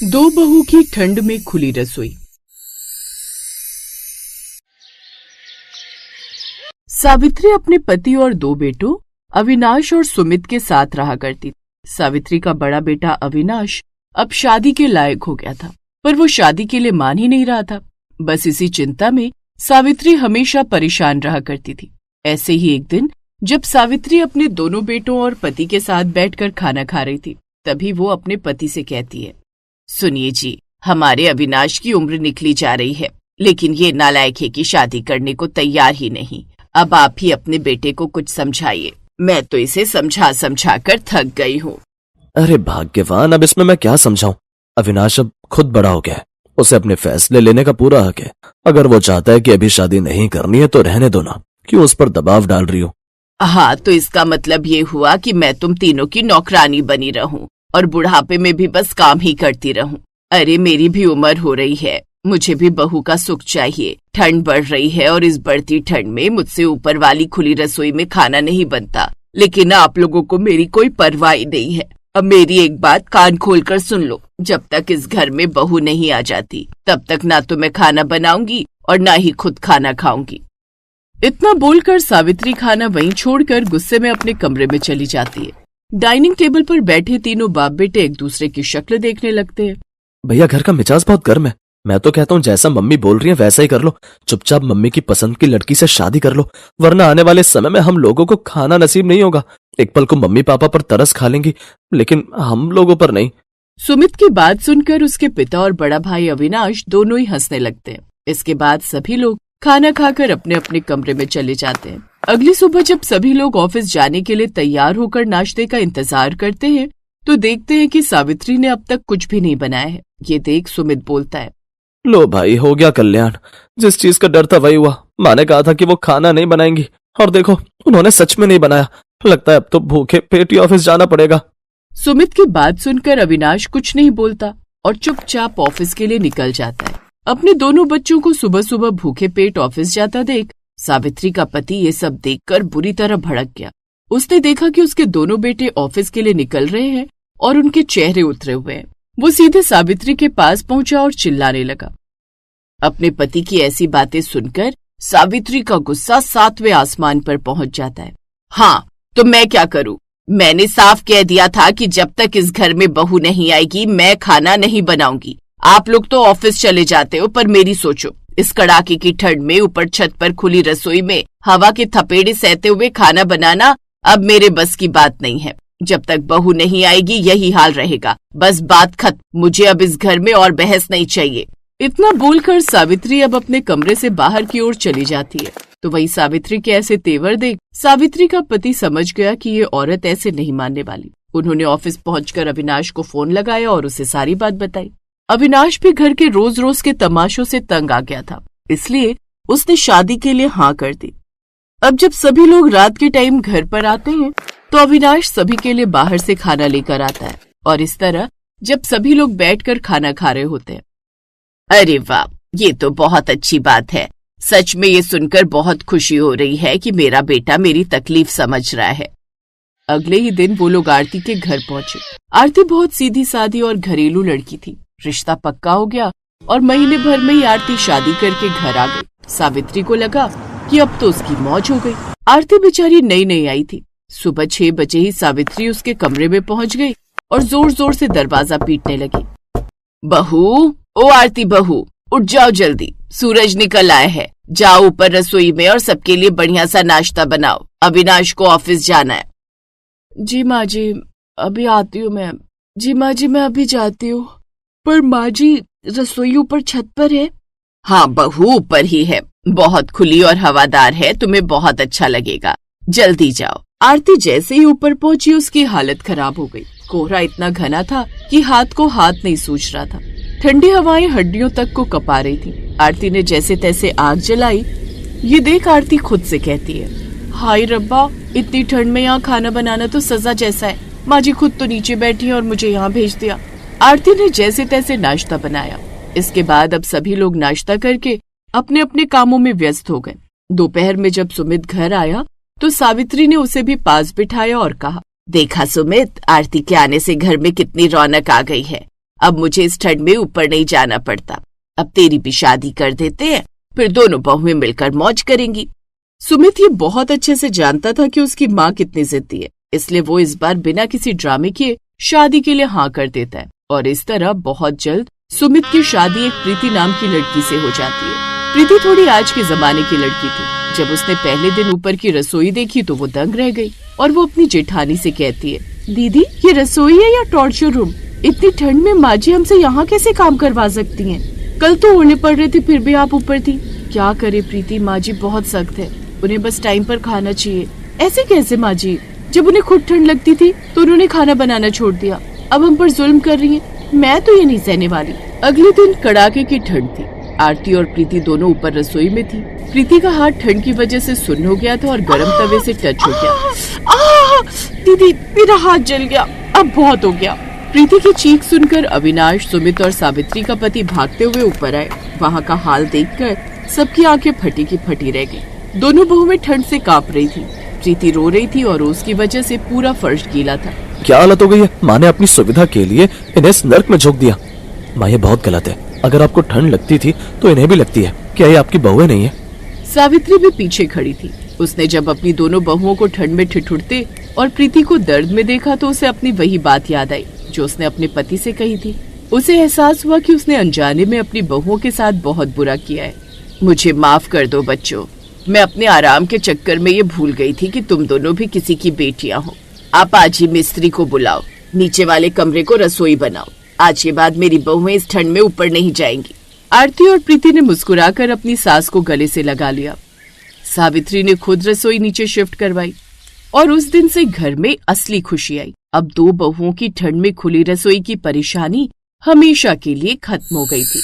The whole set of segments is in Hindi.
दो बहू की ठंड में खुली रसोई। सावित्री अपने पति और दो बेटों अविनाश और सुमित के साथ रहा करती थी। सावित्री का बड़ा बेटा अविनाश अब शादी के लायक हो गया था, पर वो शादी के लिए मान ही नहीं रहा था। बस इसी चिंता में सावित्री हमेशा परेशान रहा करती थी। ऐसे ही एक दिन जब सावित्री अपने दोनों बेटों और पति के साथ बैठकर खाना खा रही थी, तभी वो अपने पति से कहती है, सुनिए जी, हमारे अविनाश की उम्र निकली जा रही है, लेकिन ये नालायक है कि शादी करने को तैयार ही नहीं। अब आप ही अपने बेटे को कुछ समझाइए, मैं तो इसे समझा समझा कर थक गई हूँ। अरे भाग्यवान, अब इसमें मैं क्या समझाऊं? अविनाश अब खुद बड़ा हो गया है, उसे अपने फैसले लेने का पूरा हक है। अगर वो चाहता है कि अभी शादी नहीं करनी है तो रहने दो ना, क्यों उस पर दबाव डाल रही हो? हाँ, तो इसका मतलब ये हुआ कि मैं तुम तीनों की नौकरानी बनी रहूं और बुढ़ापे में भी बस काम ही करती रहूं। अरे मेरी भी उम्र हो रही है, मुझे भी बहू का सुख चाहिए। ठंड बढ़ रही है और इस बढ़ती ठंड में मुझसे ऊपर वाली खुली रसोई में खाना नहीं बनता, लेकिन आप लोगों को मेरी कोई परवाह नहीं है। अब मेरी एक बात कान खोलकर सुन लो, जब तक इस घर में बहू नहीं आ जाती तब तक ना तो मैं खाना बनाऊंगी और ना ही खुद खाना खाऊंगी। इतना बोलकर सावित्री खाना वहीं छोड़कर गुस्से में अपने कमरे में चली जाती है। डाइनिंग टेबल पर बैठे तीनों बाप बेटे एक दूसरे की शक्ल देखने लगते हैं। भैया, घर का मिजाज बहुत गर्म है। मैं तो कहता हूँ जैसा मम्मी बोल रही है वैसा ही कर लो। चुपचाप मम्मी की पसंद की लड़की से शादी कर लो, वरना आने वाले समय में हम लोगों को खाना नसीब नहीं होगा। एक पल को मम्मी पापा पर तरस खा लेंगी, लेकिन हम लोगों पर नहीं। सुमित की बात सुनकर उसके पिता और बड़ा भाई अविनाश दोनों ही हंसने लगते हैं। इसके बाद सभी लोग खाना खाकर अपने अपने कमरे में चले जाते हैं। अगली सुबह जब सभी लोग ऑफिस जाने के लिए तैयार होकर नाश्ते का इंतजार करते हैं, तो देखते हैं कि सावित्री ने अब तक कुछ भी नहीं बनाया है। ये देख सुमित बोलता है, लो भाई, हो गया कल्याण। जिस चीज का डर था वही हुआ। माँ ने कहा था कि वो खाना नहीं बनाएंगी, और देखो उन्होंने सच में नहीं बनाया। लगता है अब तो भूखे पेट ही ऑफिस जाना पड़ेगा। सुमित की बात सुनकर अविनाश कुछ नहीं बोलता और चुपचाप ऑफिस के लिए निकल जाता है। अपने दोनों बच्चों को सुबह सुबह भूखे पेट ऑफिस जाता देख सावित्री का पति ये सब देखकर बुरी तरह भड़क गया। उसने देखा कि उसके दोनों बेटे ऑफिस के लिए निकल रहे हैं और उनके चेहरे उतरे हुए हैं। वो सीधे सावित्री के पास पहुंचा और चिल्लाने लगा। अपने पति की ऐसी बातें सुनकर सावित्री का गुस्सा 7वें आसमान पर पहुंच जाता है। हाँ, तो मैं क्या करूं? मैंने साफ कह दिया था कि जब तक इस घर में बहू नहीं आएगी मैं खाना नहीं बनाऊंगी। आप लोग तो ऑफिस चले जाते हो, पर मेरी सोचो। इस कड़ाके की ठंड में ऊपर छत पर खुली रसोई में हवा के थपेड़े सहते हुए खाना बनाना अब मेरे बस की बात नहीं है। जब तक बहू नहीं आएगी यही हाल रहेगा। बस बात खत्म। मुझे अब इस घर में और बहस नहीं चाहिए। इतना बोलकर सावित्री अब अपने कमरे से बाहर की ओर चली जाती है। तो वही सावित्री के ऐसे तेवर देख सावित्री का पति समझ गया कि ये औरत ऐसे नहीं मानने वाली। उन्होंने ऑफिस पहुंचकर अविनाश को फोन लगाया और उसे सारी बात बताई। अविनाश भी घर के रोज रोज के तमाशों से तंग आ गया था, इसलिए उसने शादी के लिए हाँ कर दी। अब जब सभी लोग रात के टाइम घर पर आते हैं तो अविनाश सभी के लिए बाहर से खाना लेकर आता है, और इस तरह जब सभी लोग बैठकर खाना खा रहे होते हैं। अरे वाह, ये तो बहुत अच्छी बात है। सच में ये सुनकर बहुत खुशी हो रही है कि मेरा बेटा मेरी तकलीफ समझ रहा है। अगले ही दिन वो लोग आरती के घर पहुंचे। आरती बहुत सीधी सादी और घरेलू लड़की थी। रिश्ता पक्का हो गया और महीने भर में ही आरती शादी करके घर आ गई। सावित्री को लगा कि अब तो उसकी मौज हो गई। आरती बेचारी नई नई आई थी। सुबह 6 बजे ही सावित्री उसके कमरे में पहुंच गई और जोर जोर से दरवाजा पीटने लगी। बहू, ओ आरती बहू, उठ जाओ जल्दी, सूरज निकल आया है। जाओ ऊपर रसोई में और सबके लिए बढ़िया सा नाश्ता बनाओ। अविनाश को ऑफिस जाना है। जी माँ जी, अभी आती हूँ मैं। जी माँ जी, मैं अभी जाती हूँ। पर माँ जी, रसोई ऊपर छत पर है। हाँ बहू, ऊपर ही है। बहुत खुली और हवादार है, तुम्हें बहुत अच्छा लगेगा। जल्दी जाओ। आरती जैसे ही ऊपर पहुंची उसकी हालत खराब हो गई। कोहरा इतना घना था कि हाथ को हाथ नहीं सूझ रहा था। ठंडी हवाएं हड्डियों तक को कपा रही थी। आरती ने जैसे तैसे आग जलाई। ये देख आरती खुद से कहती है, हाय रब्बा, इतनी ठंड में यहाँ खाना बनाना तो सजा जैसा है। माँ जी खुद तो नीचे बैठी है और मुझे यहाँ भेज दिया। आरती ने जैसे तैसे नाश्ता बनाया। इसके बाद अब सभी लोग नाश्ता करके अपने अपने कामों में व्यस्त हो गए। दोपहर में जब सुमित घर आया तो सावित्री ने उसे भी पास बिठाया और कहा, देखा सुमित, आरती के आने से घर में कितनी रौनक आ गई है। अब मुझे इस ठंड में ऊपर नहीं जाना पड़ता। अब तेरी भी शादी कर देते हैं, फिर दोनों बहुएं मिलकर मौज करेंगी। सुमित ये बहुत अच्छे से जानता था कि उसकी माँ कितनी जिद्दी है, इसलिए वो इस बार बिना किसी ड्रामे के शादी के लिए हाँ कर देता है। और इस तरह बहुत जल्द सुमित की शादी एक प्रीति नाम की लड़की से हो जाती है। प्रीति थोड़ी आज के जमाने की लड़की थी। जब उसने पहले दिन ऊपर की रसोई देखी तो वो दंग रह गई और वो अपनी जेठानी से कहती है, दीदी ये रसोई है या टॉर्चर रूम? इतनी ठंड में माँ जी हमसे यहाँ कैसे काम करवा सकती हैं? कल तो ओढ़ने पड़ रहे थे फिर भी आप ऊपर थी। क्या करे प्रीति, माँ जी बहुत सख्त है, उन्हें बस टाइम पर खाना चाहिए। ऐसे कैसे माँ जी? जब उन्हें खुद ठंड लगती थी तो उन्होंने खाना बनाना छोड़ दिया, अब हम पर जुल्म कर रही हैं। मैं तो ये नहीं सहने वाली। अगले दिन कड़ाके की ठंड थी। आरती और प्रीति दोनों ऊपर रसोई में थी। प्रीति का हाथ ठंड की वजह से सुन्न हो गया था और गर्म तवे से टच हो गया। दीदी मेरा हाथ जल गया, अब बहुत हो गया। प्रीति की चीख सुनकर अविनाश, सुमित और सावित्री का पति भागते हुए ऊपर आए। वहाँ का हाल देखकर सबकी आंखें फटी की फटी रह गई। दोनों बहुएं ठंड से कांप रही थी। प्रीति रो रही थी और उसकी वजह से पूरा फर्श गीला था। क्या हालत हो गई है? माँ ने अपनी सुविधा के लिए इन्हें इस नर्क में झोंक दिया। माँ ये बहुत गलत है। अगर आपको ठंड लगती थी तो इन्हें भी लगती है। क्या ये आपकी बहुएं नहीं है? सावित्री भी पीछे खड़ी थी। उसने जब अपनी दोनों बहुओं को ठंड में ठिठुरते और प्रीति को दर्द में देखा तो उसे अपनी वही बात याद आई जो उसने अपने पति से कही थी। उसे एहसास हुआ कि उसने अनजाने में अपनी बहुओं के साथ बहुत बुरा किया है। मुझे माफ कर दो बच्चों, मैं अपने आराम के चक्कर में ये भूल गई थी कि तुम दोनों भी किसी की बेटियां हो। आप आज ही मिस्त्री को बुलाओ, नीचे वाले कमरे को रसोई बनाओ। आज के बाद मेरी बहुएं इस ठंड में ऊपर नहीं जाएंगी। आरती और प्रीति ने मुस्कुराकर अपनी सास को गले से लगा लिया। सावित्री ने खुद रसोई नीचे शिफ्ट करवाई और उस दिन से घर में असली खुशी आई। अब दो बहुओं की ठंड में खुली रसोई की परेशानी हमेशा के लिए खत्म हो गई थी।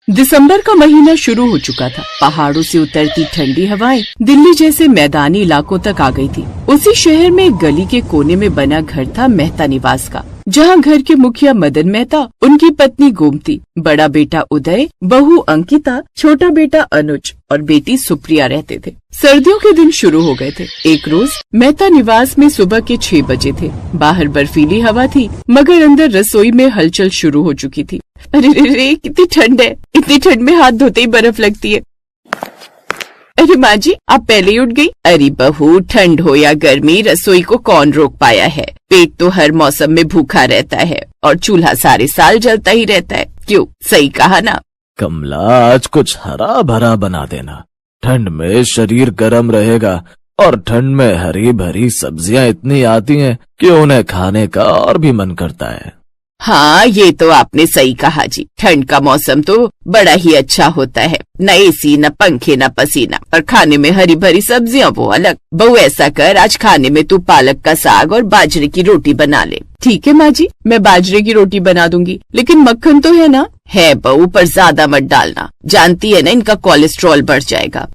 दिसंबर का महीना शुरू हो चुका था। पहाड़ों से उतरती ठंडी हवाएं दिल्ली जैसे मैदानी इलाकों तक आ गई थी। उसी शहर में एक गली के कोने में बना घर था मेहता निवास का, जहां घर के मुखिया मदन मेहता, उनकी पत्नी गोमती, बड़ा बेटा उदय, बहू अंकिता, छोटा बेटा अनुज और बेटी सुप्रिया रहते थे। सर्दियों के दिन शुरू हो गए थे। एक रोज मेहता निवास में सुबह के 6 बजे थे। बाहर बर्फीली हवा थी मगर अंदर रसोई में हलचल शुरू हो चुकी थी। अरे रे कितनी ठंड है, इतनी ठंड में हाथ धोते ही बर्फ लगती है। अरे माँ जी आप पहले ही उठ गई। अरे बहू ठंड हो या गर्मी रसोई को कौन रोक पाया है। पेट तो हर मौसम में भूखा रहता है और चूल्हा सारे साल जलता ही रहता है। क्यों, सही कहा ना? कमला आज कुछ हरा भरा बना देना, ठंड में शरीर गर्म रहेगा। और ठंड में हरी भरी सब्जियां इतनी आती हैं कि उन्हें खाने का और भी मन करता है। हाँ ये तो आपने सही कहा जी। ठंड का मौसम तो बड़ा ही अच्छा होता है, न एसी न पंखे न पसीना, और खाने में हरी भरी सब्जियां वो अलग। बहू ऐसा कर, आज खाने में तू पालक का साग और बाजरे की रोटी बना ले। ठीक है माँ जी, मैं बाजरे की रोटी बना दूंगी, लेकिन मक्खन तो है ना? है बहू, पर ज्यादा मत डालना, जानती है ना इनका कोलेस्ट्रॉल बढ़ जाएगा।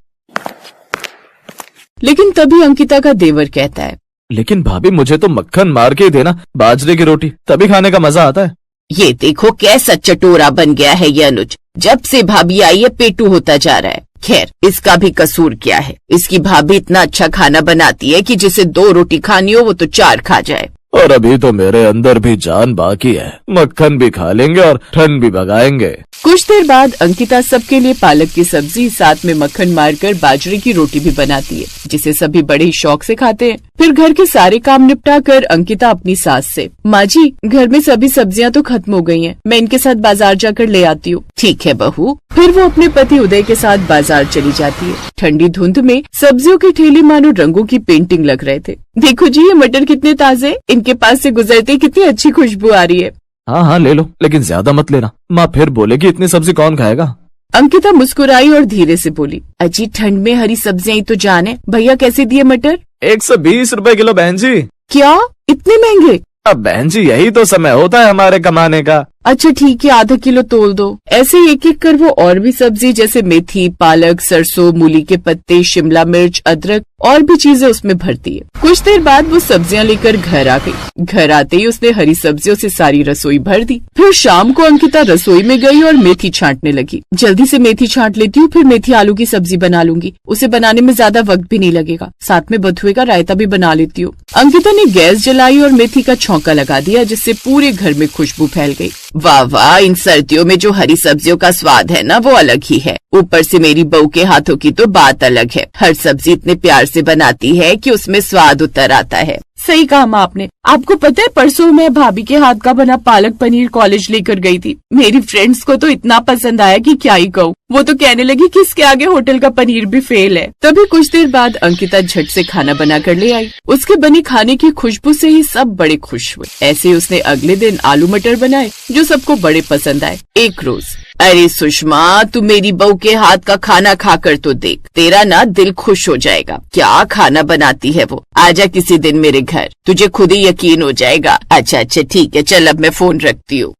लेकिन तभी अंकिता का देवर कहता है, लेकिन भाभी मुझे तो मक्खन मार के ही देना बाजरे की रोटी, तभी खाने का मजा आता है। ये देखो कैसा चटोरा बन गया है ये अनुज। जब से भाभी आई है पेटू होता जा रहा है। खैर इसका भी कसूर क्या है, इसकी भाभी इतना अच्छा खाना बनाती है कि जिसे 2 रोटी खानी हो वो तो 4 खा जाए। और अभी तो मेरे अंदर भी जान बाकी है, मक्खन भी खा लेंगे और ठंड भी भगाएंगे। कुछ देर बाद अंकिता सबके लिए पालक की सब्जी साथ में मक्खन मारकर बाजरे की रोटी भी बनाती है, जिसे सभी बड़े ही शौक से खाते हैं। फिर घर के सारे काम निपटा कर अंकिता अपनी सास से, माँ जी घर में सभी सब्जियां तो खत्म हो गई हैं, मैं इनके साथ बाजार जाकर ले आती हूँ। ठीक है बहू। फिर वो अपने पति उदय के साथ बाजार चली जाती है। ठंडी धुंध में सब्जियों के ठेले मानो रंगों की पेंटिंग लग रहे थे। देखो जी ये मटर कितने ताजे, इनके पास से गुजरते कितनी अच्छी खुशबू आ रही है। हाँ हाँ ले लो, लेकिन ज्यादा मत लेना, माँ फिर बोलेगी इतनी सब्जी कौन खाएगा। अंकिता मुस्कुराई और धीरे से बोली, अजी ठंड में हरी सब्जियां ही तो जान है। भैया कैसे दिए मटर? 120 रुपए किलो बहन जी। क्या इतने महंगे? अब बहन जी यही तो समय होता है हमारे कमाने का। अच्छा ठीक है, आधा किलो तोल दो। ऐसे एक एक कर वो और भी सब्जी जैसे मेथी, पालक, सरसों, मूली के पत्ते, शिमला मिर्च, अदरक और भी चीजें उसमें भरती है। कुछ देर बाद वो सब्जियां लेकर घर आ गई। घर आते ही उसने हरी सब्जियों से सारी रसोई भर दी। फिर शाम को अंकिता रसोई में गई और मेथी छांटने लगी। जल्दी से मेथी छांट लेती हूँ, फिर मेथी आलू की सब्जी बना लूंगी। उसे बनाने में ज्यादा वक्त भी नहीं लगेगा। साथ में बथुए का रायता भी बना लेती हूँ। अंकिता ने गैस जलाई और मेथी का छौंका लगा दिया, जिससे पूरे घर में खुशबू फैल गई। वाह वाह, इन सर्दियों में जो हरी सब्जियों का स्वाद है ना, वो अलग ही है। ऊपर से मेरी बहू के हाथों की तो बात अलग है। हर सब्जी इतने प्यार से बनाती है कि उसमें स्वाद उतर आता है। सही कहा माँ आपने। आपको पता है, परसों मैं भाभी के हाथ का बना पालक पनीर कॉलेज लेकर गई थी। मेरी फ्रेंड्स को तो इतना पसंद आया कि क्या ही कहूँ। वो तो कहने लगी कि इसके आगे होटल का पनीर भी फेल है। तभी कुछ देर बाद अंकिता झट से खाना बना कर ले आई। उसके बने खाने की खुशबू से ही सब बड़े खुश हुए। ऐसे उसने अगले दिन आलू मटर बनाए, जो सबको बड़े पसंद आए। एक रोज, अरे सुषमा, तू मेरी बहू के हाथ का खाना खाकर तो देख, तेरा ना दिल खुश हो जाएगा। क्या खाना बनाती है वो। आजा किसी दिन मेरे घर, तुझे खुद ही यकीन हो जाएगा। अच्छा ठीक है, चल अब मैं फोन रखती हूँ।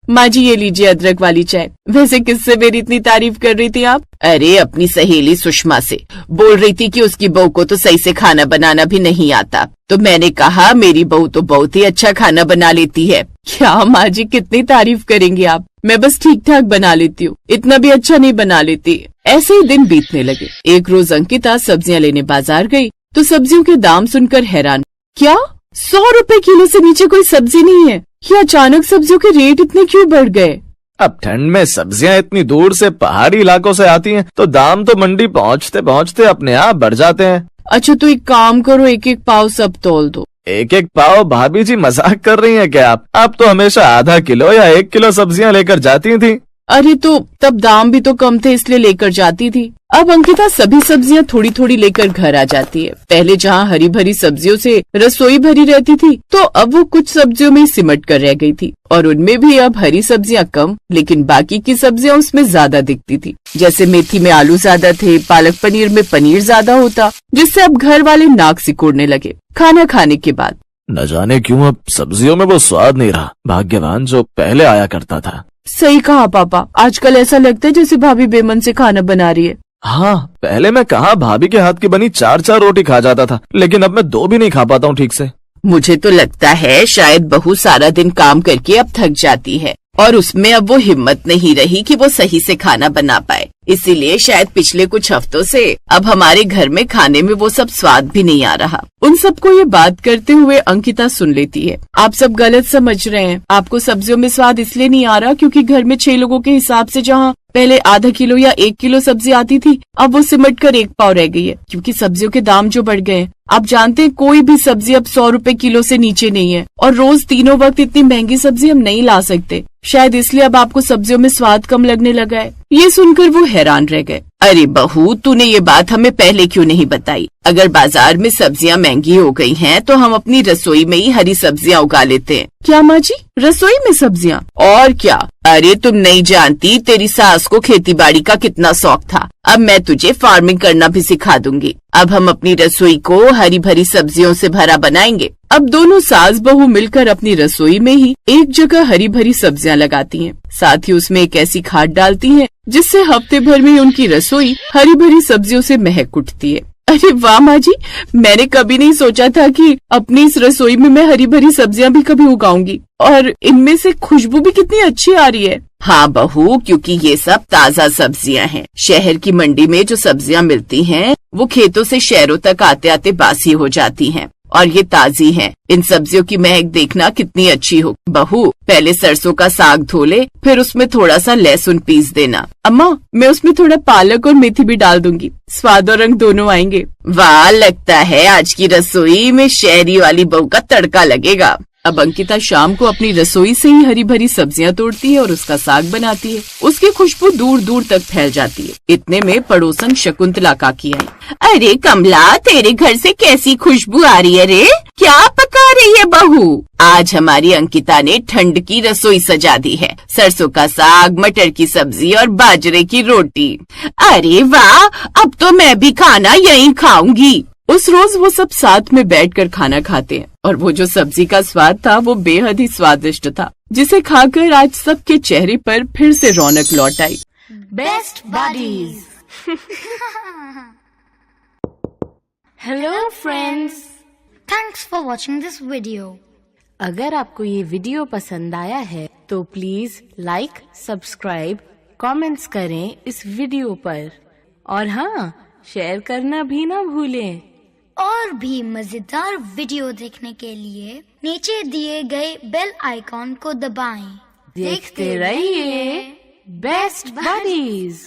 माँ जी, ये लीजिए अदरक वाली चाय। वैसे किससे मेरी इतनी तारीफ कर रही थी आप? अरे अपनी सहेली सुषमा से। बोल रही थी कि उसकी बहू को तो सही से खाना बनाना भी नहीं आता। तो मैंने कहा मेरी बहू तो बहुत ही अच्छा खाना बना लेती है। क्या माँ जी, कितनी तारीफ करेंगी आप। मैं बस ठीक ठाक बना लेती हूँ, इतना भी अच्छा नहीं बना लेती। ऐसे ही दिन बीतने लगे। एक रोज अंकिता सब्जियां लेने बाजार गई तो सब्जियों के दाम सुनकर हैरान। क्या 100 रुपए किलो से नीचे कोई सब्जी नहीं है? ये अचानक सब्जियों के रेट इतने क्यों बढ़ गए? अब ठंड में सब्जियां इतनी दूर से पहाड़ी इलाकों से आती हैं, तो दाम तो मंडी पहुंचते पहुंचते अपने आप बढ़ जाते हैं। अच्छा तो एक काम करो, एक एक पाव सब तौल दो। एक एक पाव? भाभी जी मजाक कर रही हैं क्या आप तो हमेशा आधा किलो या 1 किलो सब्जियां लेकर जाती थी। अरे तो तब दाम भी तो कम थे, इसलिए लेकर जाती थी। अब अंकिता सभी सब्जियां थोड़ी थोड़ी लेकर घर आ जाती है। पहले जहाँ हरी भरी सब्जियों से रसोई भरी रहती थी, तो अब वो कुछ सब्जियों में सिमट कर रह गई थी। और उनमें भी अब हरी सब्जियां कम, लेकिन बाकी की सब्जियां उसमें ज्यादा दिखती थी। जैसे मेथी में आलू ज्यादा थे, पालक पनीर में पनीर ज्यादा होता, जिससे अब घर वाले नाक सिकोड़ने लगे। खाना खाने के बाद न जाने क्यों अब सब्जियों में वो स्वाद नहीं रहा, भाग्यवान जो पहले आया करता था। सही कहा पापा, आजकल ऐसा लगता है जैसे भाभी बेमन से खाना बना रही है। हाँ, पहले मैं कहाँ भाभी के हाथ की बनी 4 रोटी खा जाता था, लेकिन अब मैं 2 भी नहीं खा पाता हूँ ठीक से। मुझे तो लगता है शायद बहू सारा दिन काम करके अब थक जाती है और उसमें अब वो हिम्मत नहीं रही कि वो सही से खाना बना पाए। इसीलिए शायद पिछले कुछ हफ्तों से अब हमारे घर में खाने में वो सब स्वाद भी नहीं आ रहा। उन सबको ये बात करते हुए अंकिता सुन लेती है। आप सब गलत समझ रहे हैं। आपको सब्जियों में स्वाद इसलिए नहीं आ रहा क्योंकि घर में 6 लोगों के हिसाब से जहाँ पहले आधा किलो या 1 किलो सब्जी आती थी, अब वो सिमट कर 1 पाव रह गई है, क्योंकि सब्जियों के दाम जो बढ़ गए हैं। आप जानते हैं कोई भी सब्जी अब 100 रुपए किलो से नीचे नहीं है, और रोज तीनों वक्त इतनी महंगी सब्जी हम नहीं ला सकते। शायद इसलिए अब आपको सब्जियों में स्वाद कम लगने लगा है। ये सुनकर वो हैरान रह गए। अरे बहू, तूने ये बात हमें पहले क्यों नहीं बताई? अगर बाजार में सब्जियां महंगी हो गई हैं, तो हम अपनी रसोई में ही हरी सब्जियां उगा लेते हैं। क्या माँ जी, रसोई में सब्जियां? और क्या। अरे तुम नहीं जानती, तेरी सास को खेती बाड़ी का कितना शौक था। अब मैं तुझे फार्मिंग करना भी सिखा दूंगी। अब हम अपनी रसोई को हरी भरी सब्जियों से भरा बनाएंगे। अब दोनों सास बहू मिलकर अपनी रसोई में ही एक जगह हरी भरी सब्जियां लगाती हैं। साथ ही उसमें एक ऐसी खाद डालती हैं जिससे हफ्ते भर में उनकी रसोई हरी भरी सब्जियों से महक उठती है। अरे वाह माँ जी, मैंने कभी नहीं सोचा था कि अपनी इस रसोई में मैं हरी भरी सब्जियां भी कभी उगाऊंगी, और इनमें से खुशबू भी कितनी अच्छी आ रही है। हाँ बहू, क्योंकि ये सब ताज़ा सब्जियां हैं। शहर की मंडी में जो सब्जियां मिलती हैं, वो खेतों से शहरों तक आते आते बासी हो जाती हैं, और ये ताजी हैं। इन सब्जियों की महक देखना कितनी अच्छी हो। बहू, पहले सरसों का साग धो ले, फिर उसमें थोड़ा सा लहसुन पीस देना। अम्मा, मैं उसमें थोड़ा पालक और मेथी भी डाल दूंगी, स्वाद और रंग दोनों आएंगे। वाह, लगता है आज की रसोई में शहरी वाली बहू का तड़का लगेगा। अब अंकिता शाम को अपनी रसोई से ही हरी भरी सब्जियां तोड़ती है और उसका साग बनाती है। उसकी खुशबू दूर दूर तक फैल जाती है। इतने में पड़ोसन शकुंतला काकी आई। अरे कमला, तेरे घर से कैसी खुशबू आ रही है रे? क्या पका रही है बहू? आज हमारी अंकिता ने ठंड की रसोई सजा दी है। सरसों का साग, मटर की सब्जी और बाजरे की रोटी। अरे वाह, अब तो मैं भी खाना यहीं खाऊंगी। उस रोज वो सब साथ में बैठकर खाना खाते हैं, और वो जो सब्जी का स्वाद था वो बेहद ही स्वादिष्ट था, जिसे खाकर आज सबके चेहरे पर फिर से रौनक लौट आई। Best buddies. Hello friends, Thanks for watching this video. अगर आपको ये वीडियो पसंद आया है तो प्लीज लाइक, सब्सक्राइब, कमेंट्स करें इस वीडियो पर और हाँ, शेयर करना भी ना भूलें। और भी मजेदार वीडियो देखने के लिए नीचे दिए गए बेल आइकॉन को दबाएं। देखते रहिए बेस्ट बडीज।